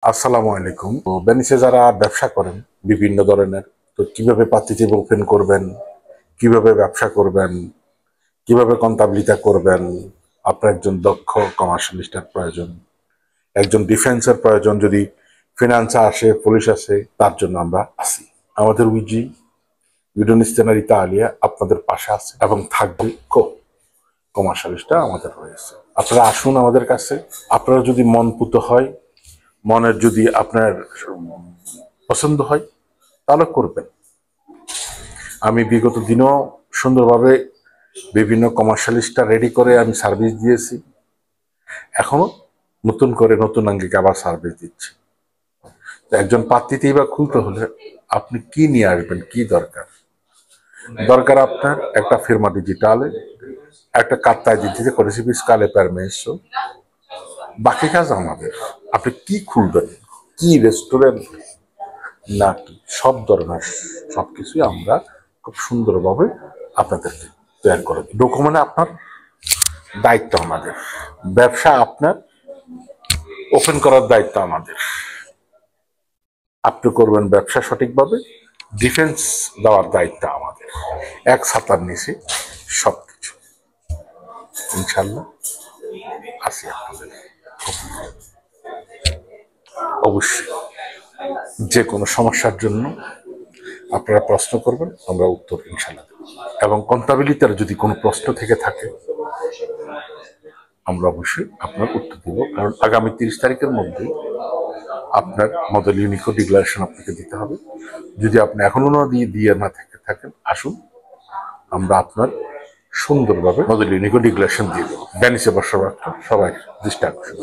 আসসালামু আলাইকুম। তো ভেনিসে যারা ব্যবসা করেন বিভিন্ন ধরনের, তো কিভাবে পার্টিটিভ ওপেন করবেন, কিভাবে ব্যবসা করবেন, কিভাবে কন্টাবিলিটি করবেন, আপনার একজন দক্ষ কমার্শিয়ালিস্টের প্রয়োজন, একজন ডিফেন্সের প্রয়োজন। যদি ফিনান্সে আসে, পুলিশ আসে, তার জন্য আমরা আছি। আমাদের উইজি ইউডোনিস্তেনার ইতালিয়া আপনাদের পাশে আছে এবং থাকবে। কমার্শিয়ালিস্টটা আমাদের রয়েছে। আপনারা আসুন আমাদের কাছে। আপনারা যদি মন পুত হয়, মনের যদি আপনার পছন্দ হয়, তাহলে করবেন। আমি বিগত দিনও সুন্দরভাবে বিভিন্ন কমার্শিয়ালিস্টটা রেডি করে আমি সার্ভিস দিয়েছি, এখনো নতুন করে নতুন আঙ্গিকে আবার সার্ভিস দিচ্ছি। একজন পাত্রীতেই বা খুলতে হলে আপনি কি নিয়ে আসবেন, কি দরকার? দরকার আপনার একটা ফিরমা ডিজিটালে, একটা কাত্তায় দিতে করেছি স্কালে পারমেশন, বাকি কাজ আমাদের। আপনি কি খুলবেন, কি রেস্টুরেন্ট নাকি সব ধরনের সবকিছুই আমরা খুব সুন্দরভাবে আপনাদেরকে তৈরি করে দিই। ডকুমেন্ট আপনার দায়িত্ব আমাদের, ব্যবসা আপনার ওপেন করার দায়িত্ব আমাদের। আপনি করবেন ব্যবসা সঠিকভাবে, ডিফেন্স দেওয়ার দায়িত্ব আমাদের। এক ছাতার নিচে সবকিছু ইনশাল্লাহ আসি আপনাদের। অবশ্যই যে কোনো সমস্যার জন্য আপনারা প্রশ্ন করবেন, আমরা উত্তর ইনশাল্লাহ দেব। এবং কন্টাবিলিটির যদি কোনো প্রশ্ন থেকে থাকে, আমরা অবশ্যই আপনার উত্তর দেব। কারণ আগামী 30 তারিখের মধ্যে আপনার মডেল ইউনিকো ডিক্লারেশন আপনাকে দিতে হবে। যদি আপনি এখনো না দিয়ে না থাকেন, আসুন, আমরা আপনার সুন্দরভাবে মডেল ইউনিকো ডিক্লারেশন দিয়ে দেবো। ভেনিসে বসবাস সবাই দৃষ্টি আকর্ষণ।